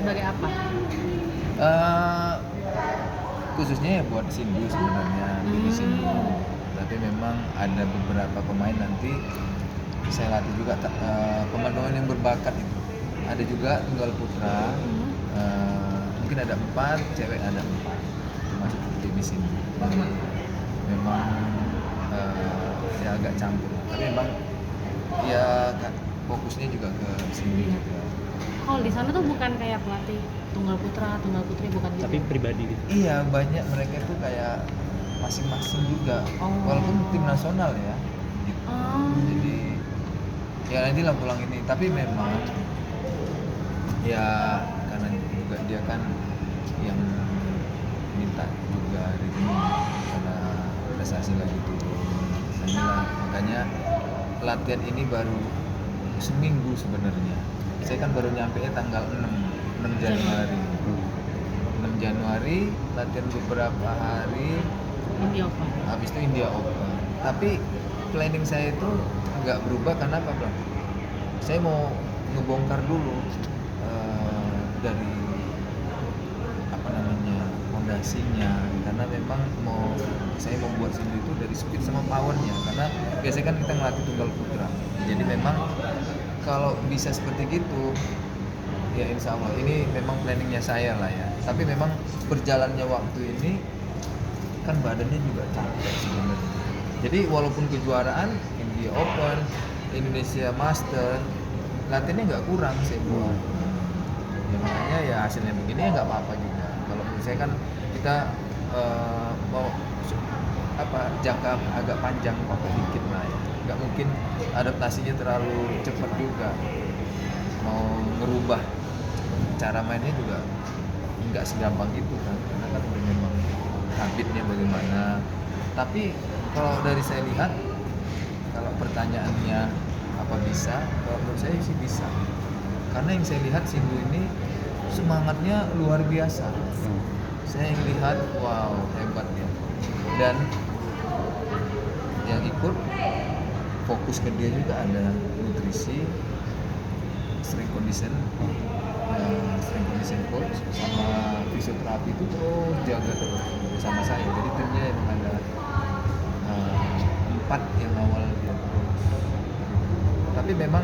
sebagai apa? Eh, Khususnya ya buat Sindu sebenarnya, bikin Sindu. Tapi memang ada beberapa pemain nanti saya latih juga pemain yang berbakat itu. Ada juga tunggal putra, mungkin ada 4, cewek ada 4, termasuk tim Sindu. Memang ya agak campur. Tapi memang ya fokusnya juga ke Sindu juga. Kalau di sana tuh bukan kayak pelatih tunggal putra, tunggal putri, bukan gitu. Tapi pribadi gitu. Iya, banyak mereka tuh kayak masing-masing juga. Walaupun tim nasional ya. Gitu. Jadi ya nantilah pulang ini. Tapi memang ya karena juga dia kan yang minta juga hari ini karena prestasi lagi turun. Inilah makanya latihan ini baru seminggu sebenarnya. Saya kan baru nyampe tanggal 6 Januari. 6 Januari latihan beberapa hari. India Open. Habis itu India Open. Tapi planning saya itu nggak berubah karena apa, Bang? Saya mau ngebongkar dulu dari apa namanya fondasinya, karena memang saya mau buat Sindu itu dari speed sama powernya, karena biasanya kan kita ngelatih tunggal putra. Jadi memang kalau bisa seperti gitu ya insya Allah ini memang planningnya saya lah ya. Tapi memang berjalannya waktu ini kan badannya juga capek sebenarnya. Jadi walaupun kejuaraan India Open, Indonesia Master, latihannya nggak kurang saya buat. Ya makanya ya hasilnya begini ya nggak apa-apa juga. Kalau menurut saya kan kita mau jangka agak panjang waktu dikit lah ya. Nggak mungkin adaptasinya terlalu cepat juga. Mau ngerubah cara mainnya juga nggak segampang itu kan, karena kan udah memang habitnya bagaimana. Tapi kalau dari saya lihat, kalau pertanyaannya apa bisa, kalau menurut saya sih bisa. Karena yang saya lihat Sindu ini semangatnya luar biasa. Saya lihat wow hebat ya. Dan yang ikut fokus ke dia juga ada nutrisi, strength condition coach sama fisioterapi itu terus jaga terus bersama saya. Jadi timnya emang ada 4 yang awal dia terus. Tapi memang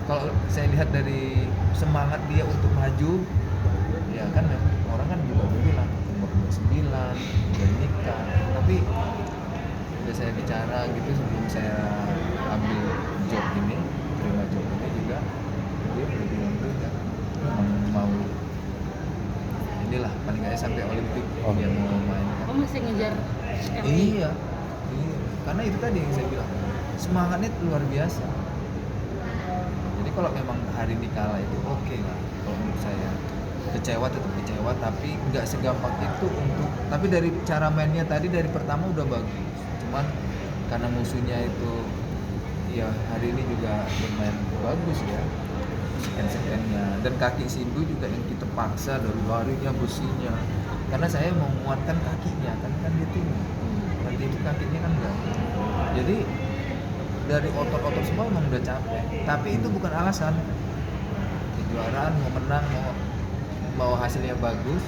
kalau saya lihat dari semangat dia untuk maju, ya kan orang kan juga bilang umur 29 udah nikah. Tapi udah saya bicara gitu sebelum saya ambil job ini, terima job ini juga, dia udah bilang juga mau inilah paling nggak sampai Olimpik dia mau main. Masih ngejar Iya, karena itu tadi yang saya bilang semangatnya luar biasa. Jadi kalau memang hari ini kalah itu oke lah. Kalau menurut saya kecewa tetap kecewa, tapi nggak segampang itu untuk. Tapi dari cara mainnya tadi dari pertama udah bagus. Cuman karena musuhnya itu ya hari ini juga bermain bagus ya. Second-secondnya dan kaki Sindu juga yang kita paksa dari larinya besinya, karena saya mau menguatkan kakinya kan dia tinggi, nanti itu kakinya kan enggak. Jadi dari otot-otot semua memang udah capek, tapi itu bukan alasan. Kejuaraan mau menang mau hasilnya bagus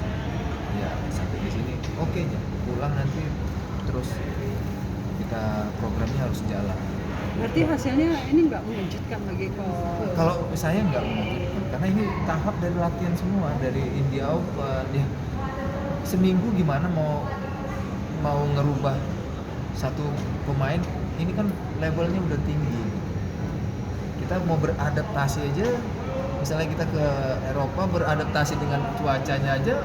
ya sampai di sini oke aja, pulang nanti terus kita programnya harus jalan. Berarti hasilnya ini nggak mengejutkan bagi coach? Kalau saya nggak mengejutkan, karena ini tahap dari latihan semua, dari India Open ya. Seminggu gimana mau ngerubah satu pemain, ini kan levelnya udah tinggi. Kita mau beradaptasi aja, misalnya kita ke Eropa beradaptasi dengan cuacanya aja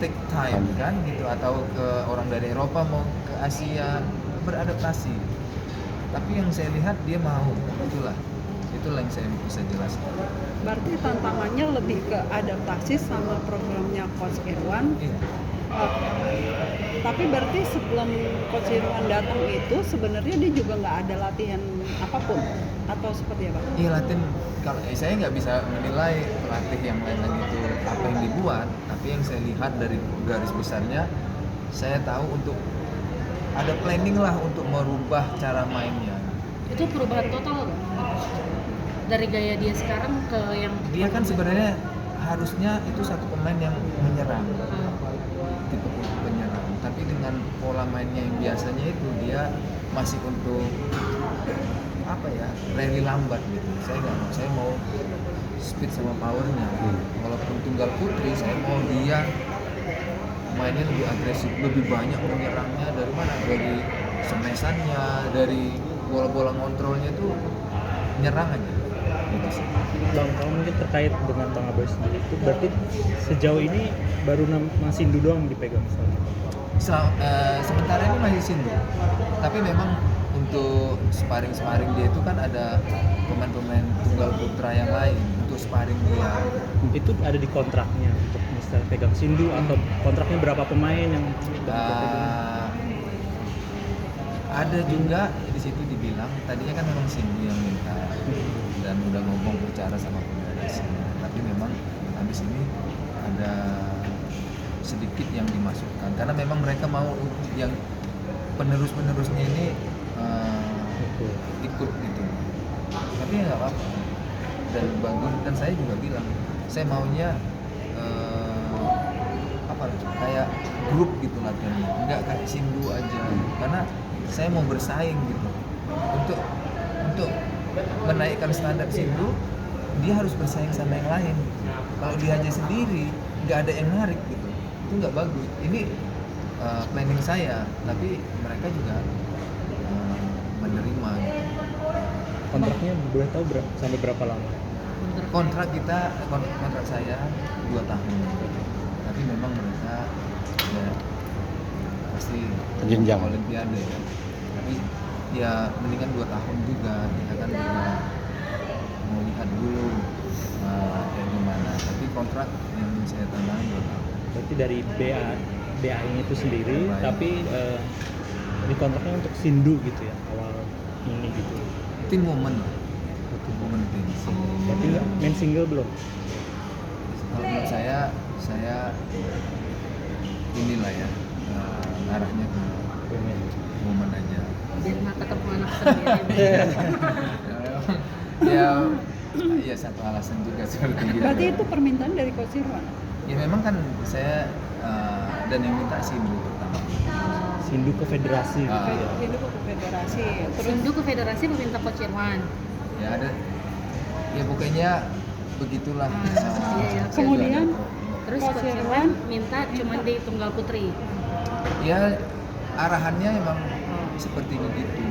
take time kan gitu, atau ke orang dari Eropa mau ke Asia beradaptasi. Tapi yang saya lihat dia mau, itulah yang saya bisa jelaskan. Berarti tantangannya lebih ke adaptasi sama programnya Coach Irwan. Iya. Tapi berarti sebelum Coach Irwan datang itu sebenarnya dia juga nggak ada latihan apapun atau seperti apa? Iya latihan. Kalau saya nggak bisa menilai pelatih yang lain lagi itu apa yang dibuat, tapi yang saya lihat dari garis besarnya, saya tahu untuk ada planning lah untuk merubah cara mainnya. Itu perubahan total nggak? Dari gaya dia sekarang ke yang Dia kan sebenarnya harusnya itu satu pemain yang menyerang, tipe penyerang. Tapi dengan pola mainnya yang biasanya itu dia masih untuk apa ya, rally lambat gitu. Saya nggak mau, saya mau speed sama powernya. Walaupun tunggal putri, saya mau dia mainnya lebih agresif, lebih banyak menyerangnya. Dari mana? Dari semesannya, dari bola-bola ngontrolnya tuh nyerang aja. Gitu sih. Bang, kalau mungkin terkait dengan Bang Aboy sendiri itu berarti sejauh ini baru Mas Sindu doang dipegang misalnya. Sementara ini masih Sindu. Tapi memang untuk sparring dia itu kan ada pemain-pemain tunggal putra yang lain untuk sparring dia. Itu ada di kontraknya untuk misalnya pegang Sindu atau kontraknya berapa pemain yang Ada juga di situ dibilang tadinya kan memang Sindu yang minta dan udah ngomong bicara sama federasinya, tapi memang habis ini ada sedikit yang dimasukkan karena memang mereka mau yang penerusnya ini ikut gitu, tapi ya nggak apa-apa dan bagus. Dan saya juga bilang saya maunya kayak grup gitu latihannya, nggak kayak Sindu aja, karena saya mau bersaing gitu untuk menaikkan standar Sindu. Dia harus bersaing sama yang lain. Kalau dia aja sendiri nggak ada yang narik gitu, itu nggak bagus. Ini planning saya, tapi mereka juga menerima gitu. kontraknya boleh tahu sampai berapa lama? Kontrak saya 2 tahun, tapi memang mereka ya pasti Jenjang Olimpiade ya. Tapi ya mendingan 2 tahun juga, kita kan juga mau lihat dulu kayak gimana. Tapi kontrak yang saya tandang 2 tahun. Berarti dari BA-nya itu sendiri, Baik. tapi di kontraknya untuk Sindu gitu ya awal ini gitu. Tim momen tim. Berarti nggak main single belum? Kalau menurut saya inilah ya arahnya ke momen aja. Biar nggak ketemu anak sendiri. Ya satu alasan juga seperti gitu. Berarti itu permintaan dari Coach Irwan. Ya memang kan saya dan yang minta Sindu pertama. Sindu ke federasi gitu ya. Itu ke federasi. Terus Sindu ke federasi meminta Coach Irwan. Ya ada, ya pokoknya begitulah. Iya. Kemudian Terus Coach Coach Irwan minta cuma di tunggal putri. Ya arahannya emang seperti begitu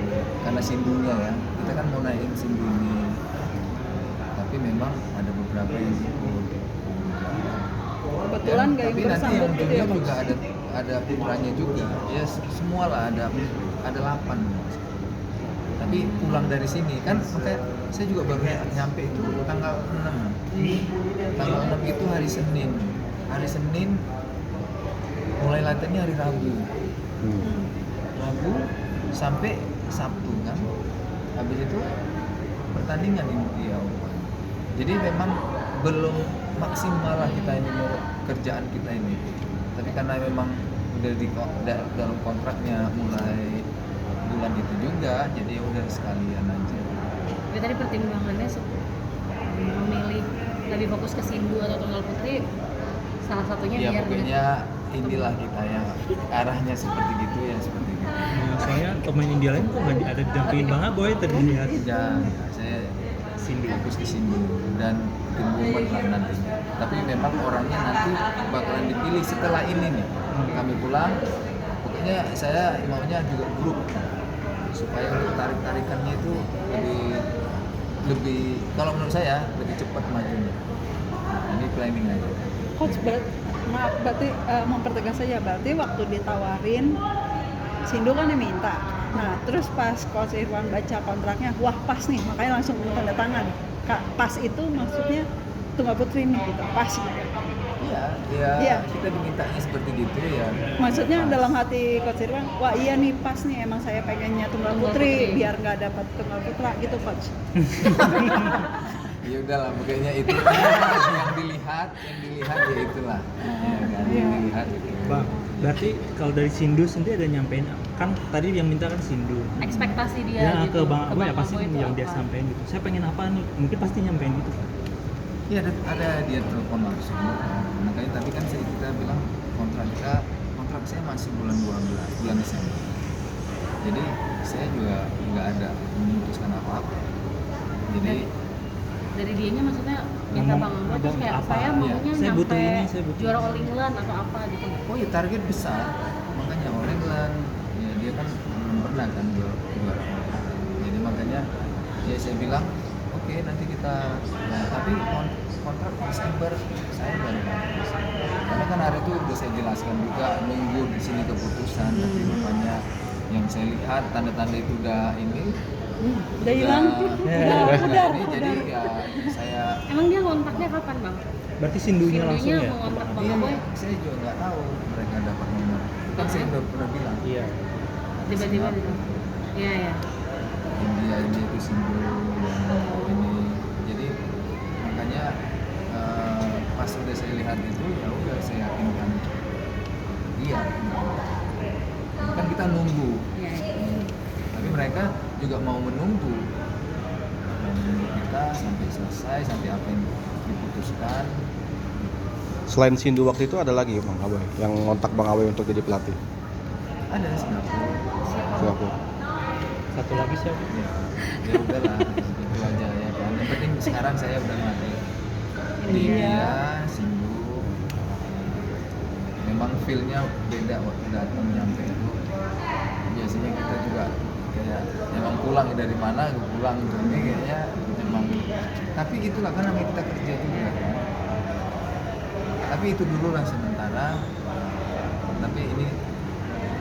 karena Sindunya ya, kita kan mau naikin Sindu ini, tapi memang ada beberapa yang ikut. kebetulan gak Tapi yang nanti bersambut yang gitu ya junior Coach. juga ada putranya juga, ya semua lah ada 8. Tapi pulang dari sini kan, makanya saya juga baru nyampe itu tanggal 6. Tanggal 6 itu hari Senin. Hari Senin mulai latihannya hari Rabu. Rabu sampai Sabtu kan. Habis itu pertandingan di Eropa. Jadi memang belum maksimal lah kita ini kerjaan kita ini. Tapi karena memang udah di dalam kontraknya mulai bulan itu juga, jadi ya udah sekalian aja. Tapi tadi pertimbangannya memilih lebih fokus ke Sindu atau tunggal putri, salah satunya Ya biar pokoknya inilah kita ya arahnya seperti gitu ya, seperti gitu. Soalnya pemain India lain kok nggak ada didampingin Bang Aboy tadi lihat. Ya, saya Sindu. fokus ke Sindu dan tim women lah nantinya. Tapi memang orangnya nanti bakalan dipilih setelah ini nih. Kami pulang, pokoknya saya maunya juga grup supaya untuk tarik-tarikannya itu lebih kalau menurut saya lebih cepat majunya. Ini planning aja. Coach, maaf, berarti mempertegas saja, berarti waktu ditawarin Sindu kan yang minta. Nah, terus pas Coach Irwan baca kontraknya, wah pas nih, makanya langsung tanda tangan. Pas itu maksudnya tunggal putri nih gitu, pas gitu. Iya, kita dimintanya seperti gitu ya. Maksudnya Pas. dalam hati Coach Irwan, wah iya nih pas nih, emang saya pengennya tunggal putri biar nggak dapat tunggal putra gitu Coach. Ya udahlah, pokoknya itu yang dilihat ya itulah. Ya kan, yang dilihat itu. Bang, berarti kalau dari Sindu sendiri ada nyampein kan tadi yang minta kan Sindu. ekspektasi dia. Ya, gitu. Ke Bang Aboy ya Bang pasti Aboy itu yang dia apa? sampein gitu. Saya pengen apa nih? Mungkin pasti nyampein gitu kan. Iya ada dia telepon langsung. Makanya tadi kan kita bilang kontrak saya masih bulan 12 bulan Desember. Jadi saya juga nggak ada memutuskan apa-apa. Jadi dari dianya maksudnya minta Bang Angga terus kayak apa? saya maunya Iya, saya nyampe butuh ini, saya butuh juara ini. All England atau apa gitu. oh ya target besar, makanya All England ya dia kan belum pernah kan juara. Jadi makanya ya saya bilang oke, nanti kita tapi kontrak Desember saya baru habis. Karena kan hari itu udah saya jelaskan juga nunggu di sini keputusan, tapi rupanya yang saya lihat tanda-tanda itu udah ini Udah hilang. udah ini, jadi ya saya Emang dia kontraknya kapan Bang? Berarti sindunya langsung ya? mau kontak Bang iya, Aboy saya juga nggak tahu mereka dapat nomor. Kan saya udah pernah bilang Iya. tiba-tiba gitu. Iya ya. India itu simbol ini. Jadi makanya pas udah saya lihat itu ya udah saya yakinkan iya. Kan kita nunggu. Iya. Ya. Tapi mereka juga mau menunggu kita sampai selesai, sampai apa yang diputuskan. Selain Sindu waktu itu ada lagi Bang Aboy yang ngontak Bang Aboy untuk jadi pelatih. Ada Singapura. Singapura. Satu lagi siapa? Ya udahlah, itu aja ya kan. Yang penting sekarang saya udah mati di India, Sindu. Memang feel-nya beda waktu datang nyampe itu. Biasanya kita juga kayak emang pulang dari mana pulang ini kayaknya memang, tapi itulah kan namanya kita kerja juga kan. Tapi itu dulu lah sementara. Tapi ini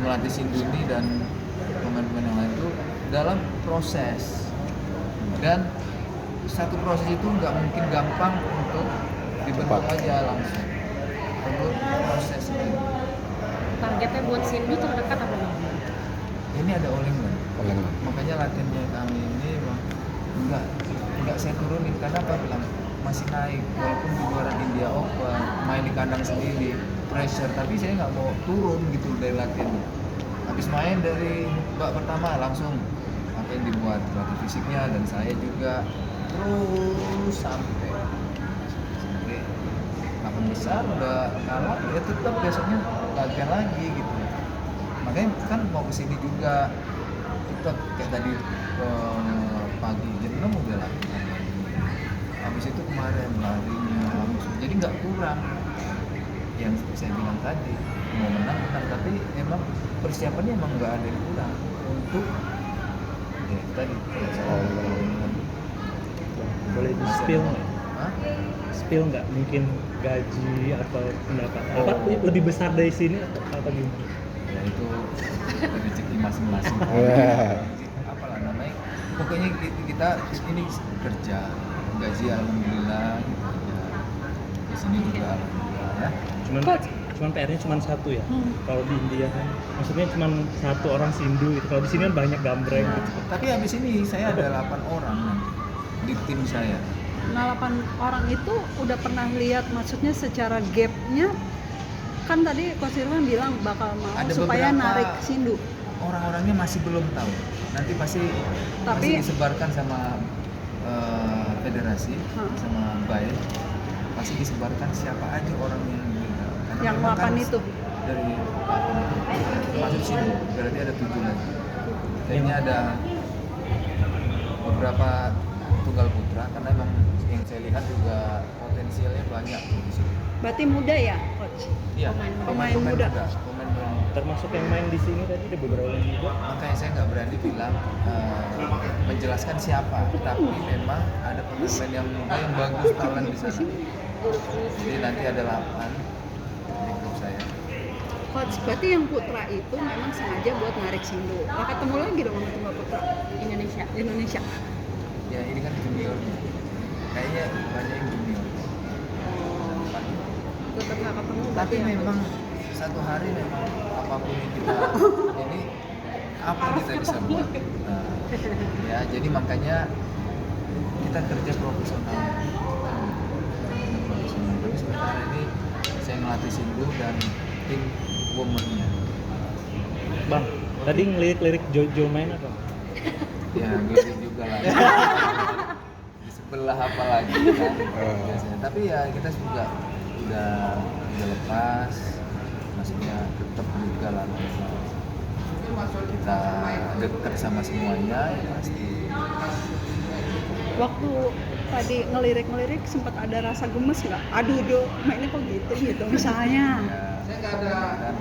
melatih Sindu ini dan pemain-pemain yang lain itu dalam proses, dan satu proses itu nggak mungkin gampang untuk dibentuk aja langsung, perlu proses itu. Targetnya buat Sindu terdekat apa Bang? Ini ada All England. All England. Makanya latihannya kami ini bang nggak saya turunin karena apa bilang masih naik walaupun di luar India Open main di kandang sendiri pressure, tapi saya nggak mau turun gitu dari latihan. Habis main dari babak pertama langsung apa yang dibuat pelatih fisiknya dan saya juga terus sampai 8 besar udah kalah ya tetap besoknya latihan lagi gitu. Makanya kan mau kesini juga tetap kayak tadi pagi jam 6 udah latihan lagi. Habis itu kemarin larinya langsung, jadi nggak kurang. Yang saya bilang tadi mau menang, tapi emang persiapannya emang nggak ada yang kurang untuk ya tadi Boleh di spill nggak? Hah? Spill nggak mungkin gaji atau pendapatan apa lebih besar dari sini atau gimana? Ya itu rezeki masing-masing. Apalah namanya, pokoknya kita ini kerja gaji alhamdulillah gitu ya. Di sini juga alhamdulillah ya. Cuman PR-nya cuma satu ya. Kalau di India kan maksudnya cuma satu orang Sindu itu. Kalau di sini kan banyak gambreng gitu. Tapi habis ini saya ada 8 orang nanti di tim saya. Nah, 8 orang itu udah pernah lihat maksudnya secara gapnya kan tadi Coach Irwan bilang bakal mau Ada supaya beberapa narik Sindu. Orang-orangnya masih belum tahu. Nanti pasti disebarkan sama federasi sama BAE, pasti disebarkan siapa aja orang yang 8 itu dari 8 itu masuk sini berarti ada 7 lagi. Kayaknya ada beberapa tunggal putra karena emang yang saya lihat juga potensialnya banyak tuh di sini. berarti muda ya Coach? Iya, pemain muda. Termasuk yang main di sini tadi ada beberapa yang juga. Makanya saya nggak berani bilang menjelaskan siapa, tapi memang ada pemain yang muda yang bagus talent di sana. Jadi nanti ada 8 di grup saya. Coach, berarti yang putra itu memang sengaja buat narik Sindu. Nah, ketemu lagi dong sama tunggal putra Indonesia. Ya ini kan juniornya, kayaknya banyak yang junior. Tetap nggak ketemu. Tapi berarti ya, memang Coach. satu hari memang apapun yang kita ini apa yang kita bisa buat. Nah, ya jadi makanya kita kerja profesional. Tapi sementara ini saya ngelatih Sindu dan tim woman-nya. Bang, tadi ngelirik-lirik Jojo main apa? Ya gitu juga lah. belah apa lagi kan biasanya. Tapi ya kita juga udah lepas, maksudnya tetap juga lah kita dekat sama semuanya ya pasti. Waktu tadi ngelirik sempat ada rasa gemes nggak? Aduh, mainnya kok gitu misalnya. Ya, kan.